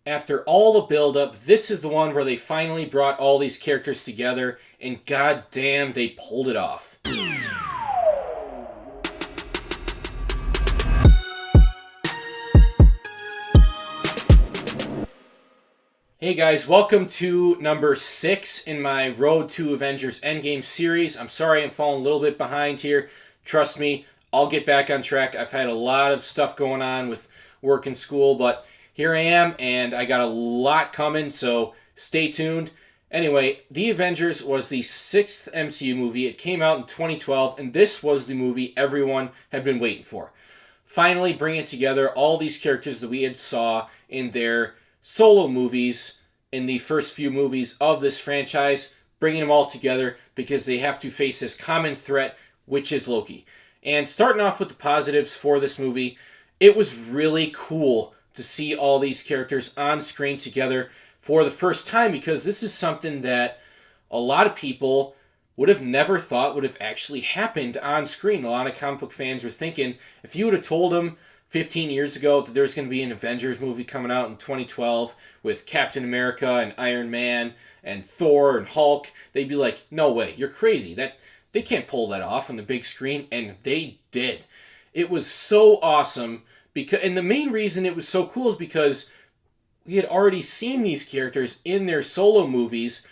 After all the build-up, this is the one where they finally brought all these characters together, and goddamn, they pulled it off. Hey guys, welcome to number 6 in my Road to Avengers Endgame series. I'm sorry I'm falling a little bit behind here. Trust me, I'll get back on track. I've had a lot of stuff going on with work and school, but here I am, and I got a lot coming, so stay tuned. Anyway, The Avengers was the 6th MCU movie. It came out in 2012, and this was the movie everyone had been waiting for. Finally bringing together all these characters that we had saw in their solo movies in the first few movies of this franchise, bringing them all together because they have to face this common threat, which is Loki. And starting off with the positives for this movie, it was really cool to see all these characters on screen together for the first time, because this is something that a lot of people would have never thought would have actually happened on screen. A lot of comic book fans were thinking, if you would have told them 15 years ago that there's going to be an Avengers movie coming out in 2012 with Captain America and Iron Man and Thor and Hulk, they'd be like, no way, you're crazy. They can't pull that off on the big screen, and they did. It was so awesome, and the main reason it was so cool is because we had already seen these characters in their solo movies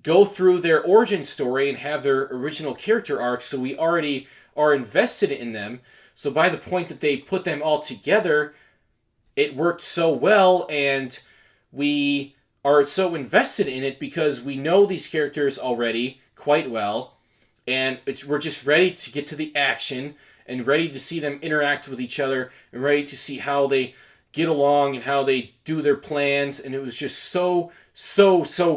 go through their origin story and have their original character arcs, so we already are invested in them. So by the point that they put them all together, it worked so well, and we are so invested in it because we know these characters already quite well, and we're just ready to get to the action and ready to see them interact with each other and ready to see how they get along and how they do their plans. And it was just so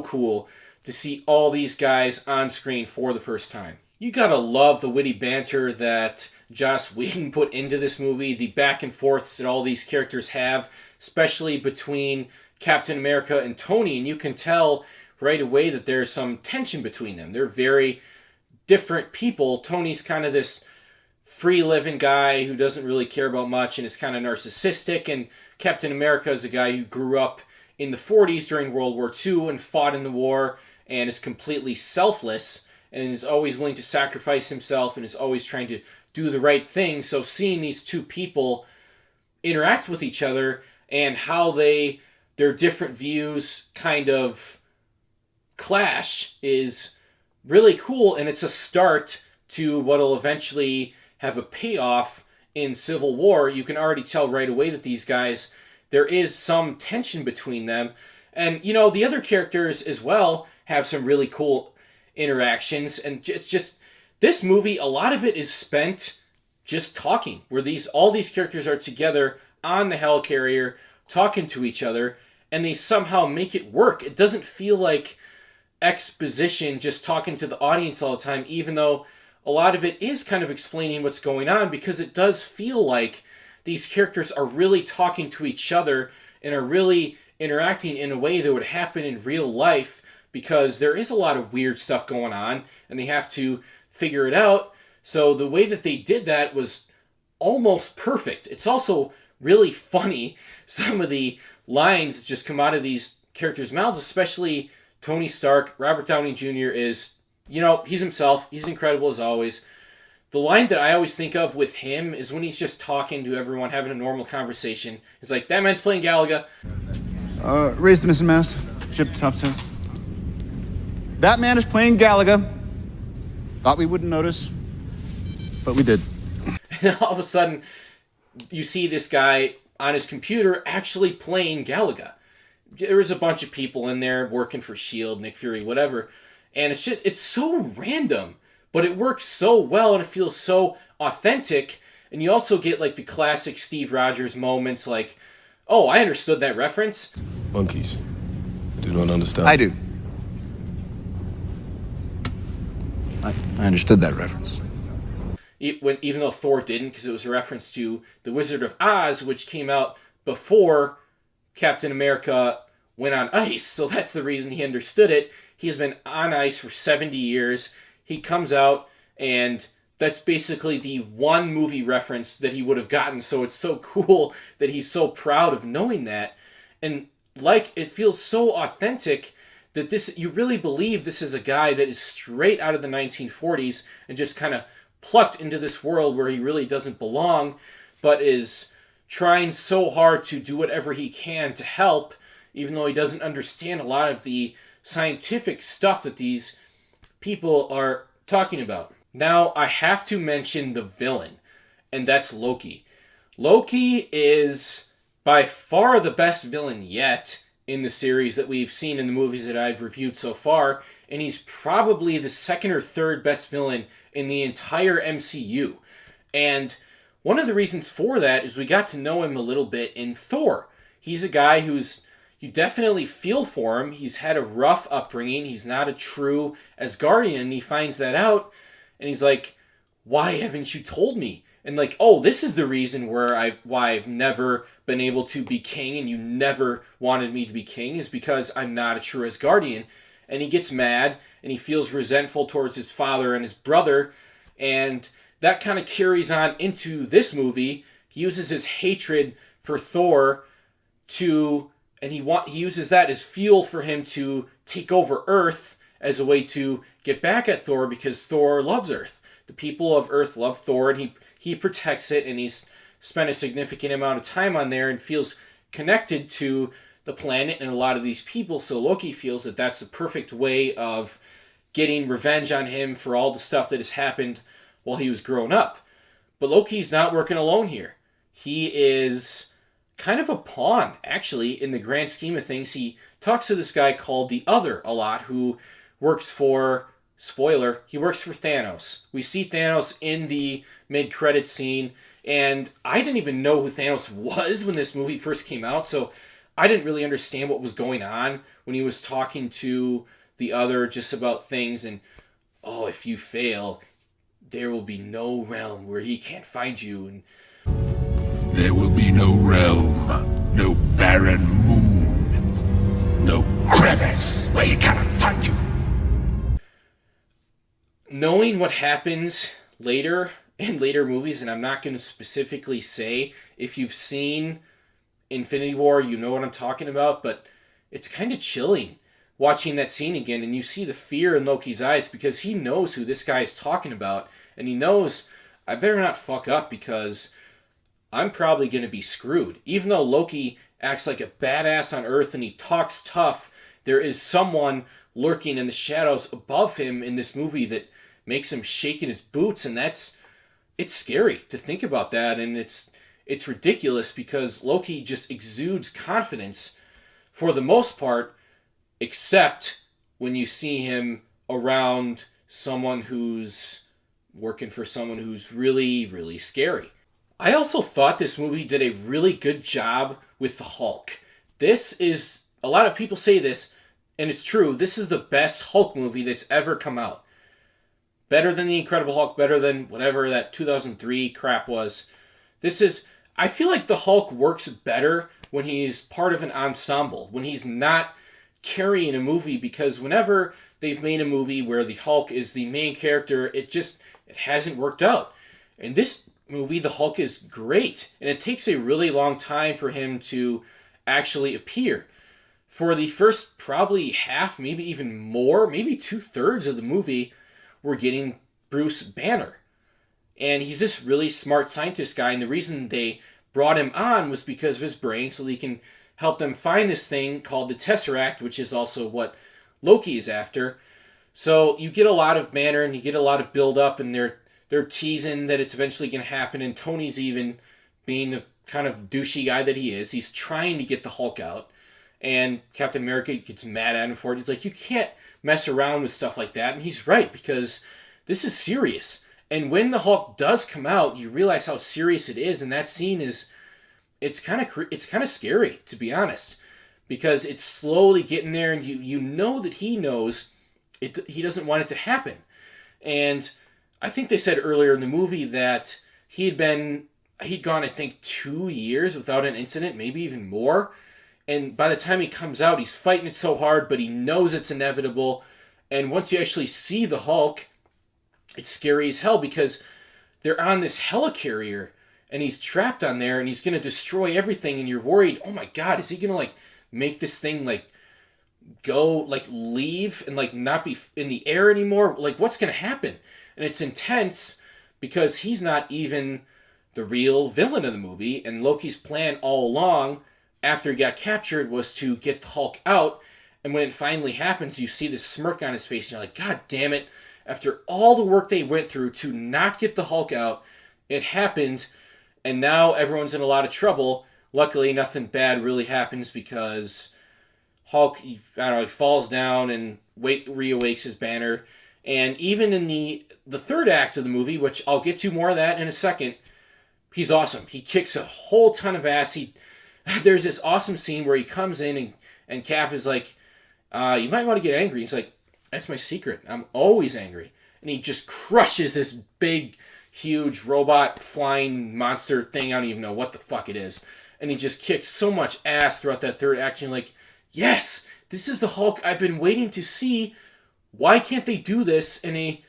cool to see all these guys on screen for the first time. You gotta love the witty banter that Joss Whedon put into this movie, the back and forths that all these characters have, especially between Captain America and Tony, and you can tell right away that there's some tension between them. They're very different people. Tony's kind of this free-living guy who doesn't really care about much and is kind of narcissistic, and Captain America is a guy who grew up in the 40s during World War II and fought in the war and is completely selfless and is always willing to sacrifice himself and is always trying to do the right thing. So seeing these two people interact with each other and how their different views kind of clash is really cool, and it's a start to what'll eventually have a payoff in Civil War. You can already tell right away that these guys, there is some tension between them. And, you know, the other characters as well have some really cool interactions. And it's just, this movie, a lot of it is spent just talking, where all these characters are together on the helicarrier, talking to each other, and they somehow make it work. It doesn't feel like exposition, just talking to the audience all the time, even though a lot of it is kind of explaining what's going on, because it does feel like these characters are really talking to each other and are really interacting in a way that would happen in real life, because there is a lot of weird stuff going on and they have to figure it out. So the way that they did that was almost perfect. It's also really funny, some of the lines that just come out of these characters' mouths, especially Tony Stark. Robert Downey Jr. is, you know, he's himself. He's incredible as always. The line that I always think of with him is when he's just talking to everyone, having a normal conversation. He's like, that man's playing Galaga. Raise the missing mast. Ship top sails. That man is playing Galaga. Thought we wouldn't notice, but we did. And all of a sudden, you see this guy on his computer actually playing Galaga. There was a bunch of people in there working for S.H.I.E.L.D., Nick Fury, whatever. And it's so random, but it works so well and it feels so authentic. And you also get like the classic Steve Rogers moments like, oh, I understood that reference. Monkeys. I do not understand. I do. I understood that reference. Even though Thor didn't, because it was a reference to The Wizard of Oz, which came out before Captain America went on ice. So that's the reason he understood it. He's been on ice for 70 years. He comes out, and that's basically the one movie reference that he would have gotten. So it's so cool that he's so proud of knowing that. And like it feels so authentic that this you really believe this is a guy that is straight out of the 1940s and just kind of plucked into this world where he really doesn't belong, but is trying so hard to do whatever he can to help, even though he doesn't understand a lot of the scientific stuff that these people are talking about. Now, I have to mention the villain, and that's Loki. Loki is by far the best villain yet in the series that we've seen in the movies that I've reviewed so far, and he's probably the second or third best villain in the entire MCU. And one of the reasons for that is we got to know him a little bit in Thor. He's a guy who's, you definitely feel for him. He's had a rough upbringing. He's not a true Asgardian, and he finds that out, and he's like, why haven't you told me? And like, oh, this is the reason why I've never been able to be king, and you never wanted me to be king, is because I'm not a true Asgardian. And he gets mad, and he feels resentful towards his father and his brother, and that kind of carries on into this movie. He uses his hatred for Thor and he uses that as fuel for him to take over Earth as a way to get back at Thor, because Thor loves Earth. The people of Earth love Thor, and he protects it, and he's spent a significant amount of time on there and feels connected to the planet and a lot of these people. So Loki feels that that's the perfect way of getting revenge on him for all the stuff that has happened while he was growing up. But Loki's not working alone here. He is kind of a pawn, actually, in the grand scheme of things. He talks to this guy called the Other a lot, who works for, spoiler, he works for Thanos. We see Thanos in the mid-credits scene, and I didn't even know who Thanos was when this movie first came out, so I didn't really understand what was going on when he was talking to the Other just about things, and, oh, if you fail, there will be no realm where he can't find you, and there will be no realm, no barren moon, no crevice where he cannot find you. Knowing what happens later in later movies, and I'm not going to specifically say if you've seen Infinity War, you know what I'm talking about, but it's kind of chilling watching that scene again, and you see the fear in Loki's eyes because he knows who this guy is talking about, and he knows, I better not fuck up because I'm probably going to be screwed. Even though Loki acts like a badass on Earth and he talks tough, there is someone lurking in the shadows above him in this movie that makes him shake in his boots, and it's scary to think about that, and it's ridiculous because Loki just exudes confidence for the most part, except when you see him around someone who's working for someone who's really, really scary. I also thought this movie did a really good job with the Hulk. This is, a lot of people say this, and it's true, this is the best Hulk movie that's ever come out. Better than The Incredible Hulk, better than whatever that 2003 crap was. I feel like the Hulk works better when he's part of an ensemble, when he's not carrying a movie, because whenever they've made a movie where the Hulk is the main character, it hasn't worked out. In this movie, the Hulk is great, and it takes a really long time for him to actually appear. For the first probably half, maybe even more, maybe 2/3 of the movie, we're getting Bruce Banner. And he's this really smart scientist guy, and the reason they brought him on was because of his brain, so he can help them find this thing called the Tesseract, which is also what Loki is after. So you get a lot of Banner, and you get a lot of build-up, and they're teasing that it's eventually going to happen, and Tony's even, being the kind of douchey guy that he is, he's trying to get the Hulk out, and Captain America gets mad at him for it. He's like, you can't mess around with stuff like that, and he's right, because this is serious. And when the Hulk does come out, you realize how serious it is, and that scene it's kind of scary, to be honest, because it's slowly getting there, and you know that he knows he doesn't want it to happen. And I think they said earlier in the movie that he'd gone, I think, 2 years without an incident, maybe even more. And by the time he comes out, he's fighting it so hard, but he knows it's inevitable. And once you actually see the Hulk, it's scary as hell because they're on this helicarrier, and he's trapped on there, and he's going to destroy everything, and you're worried, oh my god, is he going to, make this thing like go, like leave and like not be in the air anymore. Like, what's going to happen? And it's intense because he's not even the real villain of the movie, and Loki's plan all along after he got captured was to get the Hulk out. And when it finally happens, you see this smirk on his face, and you're like, God damn it. After all the work they went through to not get the Hulk out, it happened, and now everyone's in a lot of trouble. Luckily, nothing bad really happens because Hulk, he falls down and reawakes his banner. And even in the third act of the movie, which I'll get to more of that in a second, he's awesome. He kicks a whole ton of ass. There's this awesome scene where he comes in and Cap is like, you might want to get angry. He's like, that's my secret. I'm always angry. And he just crushes this big, huge robot flying monster thing. I don't even know what the fuck it is. And he just kicks so much ass throughout that third act. And you're like, yes, this is the Hulk I've been waiting to see. Why can't they do this in a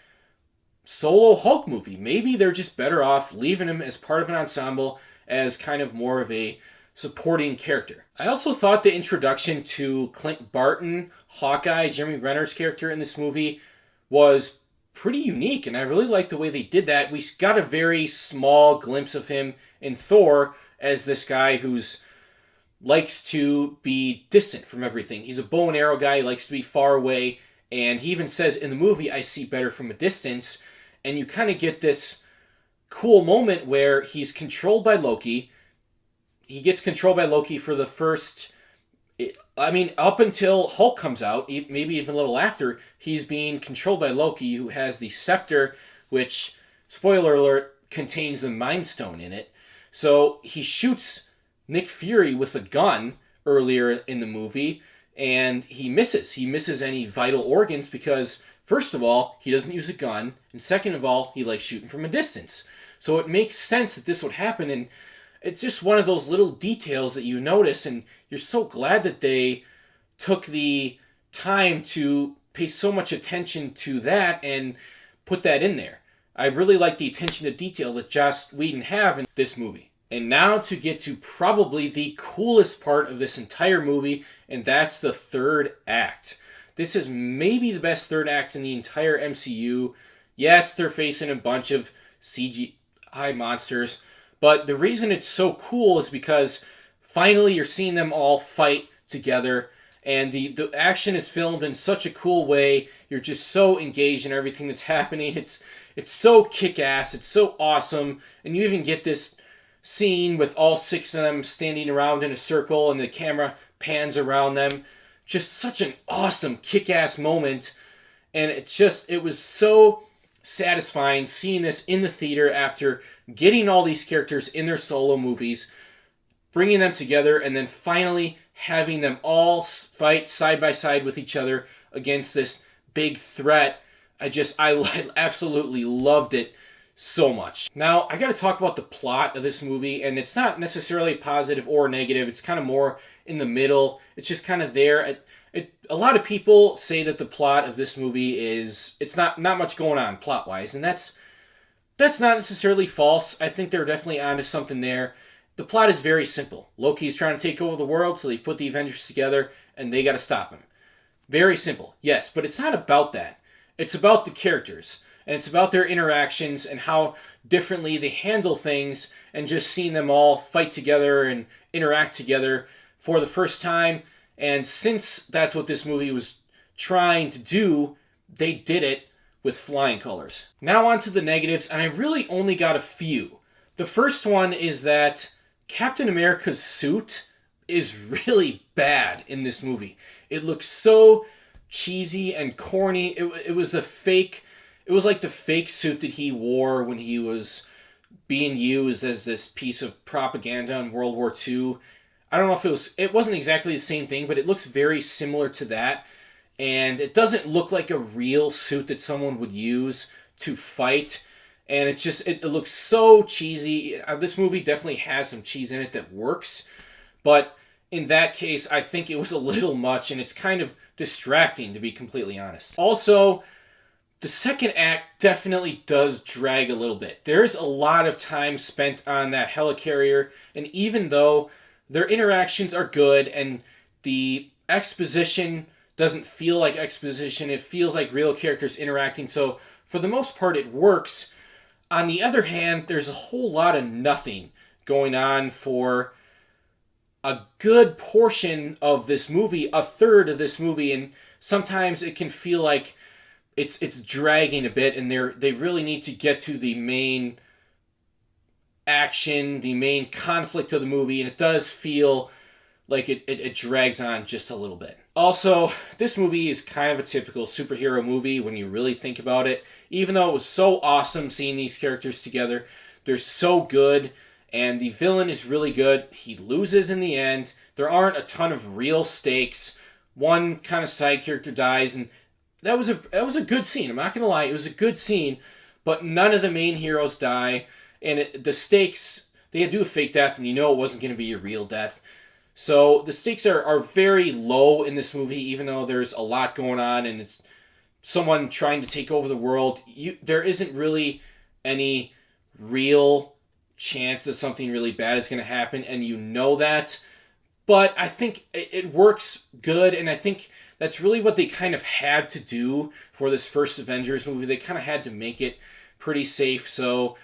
solo Hulk movie? Maybe they're just better off leaving him as part of an ensemble as kind of more of a supporting character. I also thought the introduction to Clint Barton, Hawkeye, Jeremy Renner's character in this movie, was pretty unique, and I really liked the way they did that. We got a very small glimpse of him in Thor as this guy who's likes to be distant from everything. He's a bow and arrow guy, he likes to be far away, and he even says in the movie, I see better from a distance. And you kind of get this cool moment where he's controlled by Loki. He gets controlled by Loki for the first, up until Hulk comes out, maybe even a little after, he's being controlled by Loki, who has the scepter, which, spoiler alert, contains the Mind Stone in it. So he shoots Nick Fury with a gun earlier in the movie, and he misses. He misses any vital organs because, first of all, he doesn't use a gun, and second of all, he likes shooting from a distance. So it makes sense that this would happen, and it's just one of those little details that you notice, and you're so glad that they took the time to pay so much attention to that and put that in there. I really like the attention to detail that Joss Whedon have in this movie. And now to get to probably the coolest part of this entire movie, and that's the third act. This is maybe the best third act in the entire MCU. Yes, they're facing a bunch of CGI monsters, but the reason it's so cool is because finally you're seeing them all fight together, and the action is filmed in such a cool way. You're just so engaged in everything that's happening. It's so kick-ass, it's so awesome, and you even get this scene with all six of them standing around in a circle and the camera pans around them. Just such an awesome kick-ass moment, and it was so satisfying seeing this in the theater after getting all these characters in their solo movies, bringing them together, and then finally having them all fight side by side with each other against this big threat. I absolutely loved it so much. Now, I gotta talk about the plot of this movie, and it's not necessarily positive or negative. It's kind of more in the middle. It's just kind of there. A lot of people say that the plot of this movie it's not much going on plot-wise, and that's not necessarily false. I think they're definitely onto something there. The plot is very simple. Loki's trying to take over the world, so they put the Avengers together, and they gotta stop him. Very simple, yes, but it's not about that. It's about the characters, and it's about their interactions and how differently they handle things, and just seeing them all fight together and interact together for the first time. And since that's what this movie was trying to do, they did it with flying colors. Now on to the negatives, and I really only got a few. The first one is that Captain America's suit is really bad in this movie. It looks so cheesy and corny. It was like the fake suit that he wore when he was being used as this piece of propaganda in World War II. I don't know if it wasn't exactly the same thing, but it looks very similar to that. And it doesn't look like a real suit that someone would use to fight. And it looks so cheesy. This movie definitely has some cheese in it that works. But in that case, I think it was a little much, and it's kind of distracting, to be completely honest. Also, the second act definitely does drag a little bit. There's a lot of time spent on that helicarrier, and even though their interactions are good and The exposition doesn't feel like exposition. It feels like real characters interacting. So for the most part, it works. On the other hand, there's a whole lot of nothing going on for a good portion of this movie, a third of this movie, and sometimes it can feel like it's dragging a bit, and they really need to get to the main action, the main conflict of the movie, and it does feel like it drags on just a little bit. Also, this movie is kind of a typical superhero movie when you really think about it. Even though it was so awesome seeing these characters together, they're so good, and the villain is really good. He loses in the end. There aren't a ton of real stakes. One kind of side character dies, and that was a good scene. I'm not going to lie, it was a good scene, but none of the main heroes die, and the stakes, they do a fake death, and you know it wasn't going to be a real death. So the stakes are very low in this movie, even though there's a lot going on, and it's someone trying to take over the world. There isn't really any real chance that something really bad is going to happen, and you know that. But I think it works good, and I think that's really what they kind of had to do for this first Avengers movie. They kind of had to make it pretty safe. So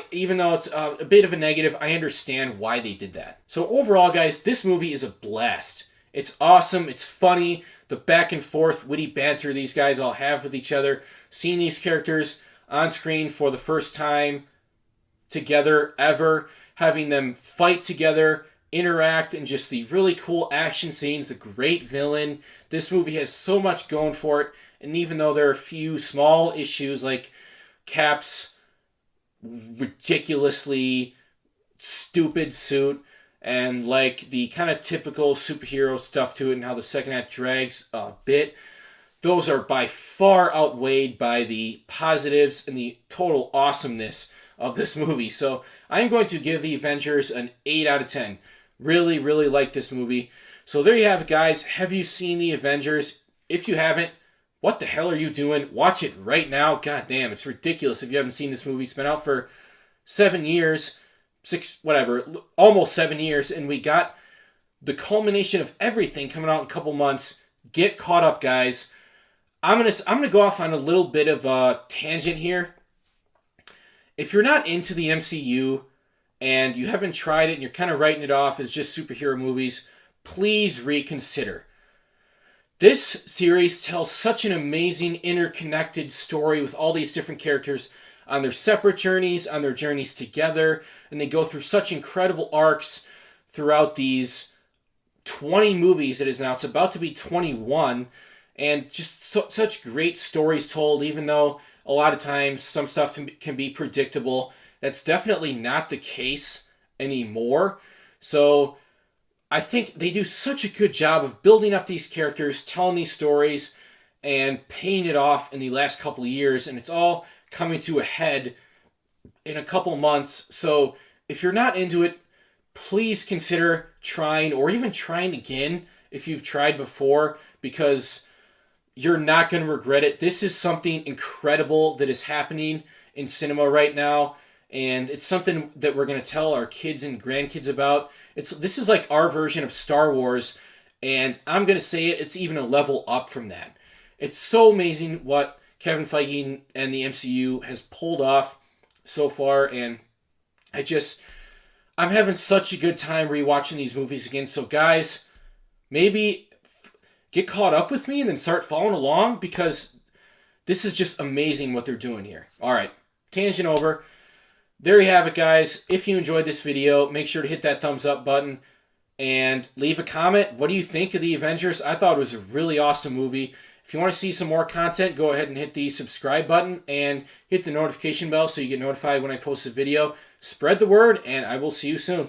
even though it's a bit of a negative, I understand why they did that. So overall, guys, this movie is a blast. It's awesome. It's funny. The back and forth witty banter these guys all have with each other. Seeing these characters on screen for the first time together ever. Having them fight together, interact, and just the really cool action scenes. The great villain. This movie has so much going for it. And even though there are a few small issues like Cap's ridiculously stupid suit and like the kind of typical superhero stuff to it and how the second act drags a bit, those are by far outweighed by the positives and the total awesomeness of this movie. So I'm going to give the Avengers an 8 out of 10. Really, really like this movie. So there you have it, guys. Have you seen the Avengers? If you haven't, what the hell are you doing? Watch it right now. God damn, it's ridiculous if you haven't seen this movie. It's been out for 7 years, almost 7 years, and we got the culmination of everything coming out in a couple months. Get caught up, guys. I'm gonna go off on a little bit of a tangent here. If you're not into the MCU and you haven't tried it and you're kind of writing it off as just superhero movies, please reconsider. This series tells such an amazing interconnected story with all these different characters on their separate journeys, on their journeys together, and they go through such incredible arcs throughout these 20 movies it is now. It's about to be 21, and just such great stories told, even though a lot of times some stuff can be predictable. That's definitely not the case anymore. So I think they do such a good job of building up these characters, telling these stories, and paying it off in the last couple of years, and it's all coming to a head in a couple months. So if you're not into it, please consider trying, or even trying again if you've tried before, because you're not going to regret it. This is something incredible that is happening in cinema right now, and it's something that we're going to tell our kids and grandkids about. This is like our version of Star Wars, and I'm going to say it's even a level up from that. It's so amazing what Kevin Feige and the MCU has pulled off so far, and I'm having such a good time rewatching these movies again. So guys, maybe get caught up with me and then start following along, because this is just amazing what they're doing here. All right, tangent over. There you have it, guys. If you enjoyed this video, make sure to hit that thumbs up button and leave a comment. What do you think of the Avengers? I thought it was a really awesome movie. If you want to see some more content, go ahead and hit the subscribe button and hit the notification bell so you get notified when I post a video. Spread the word, and I will see you soon.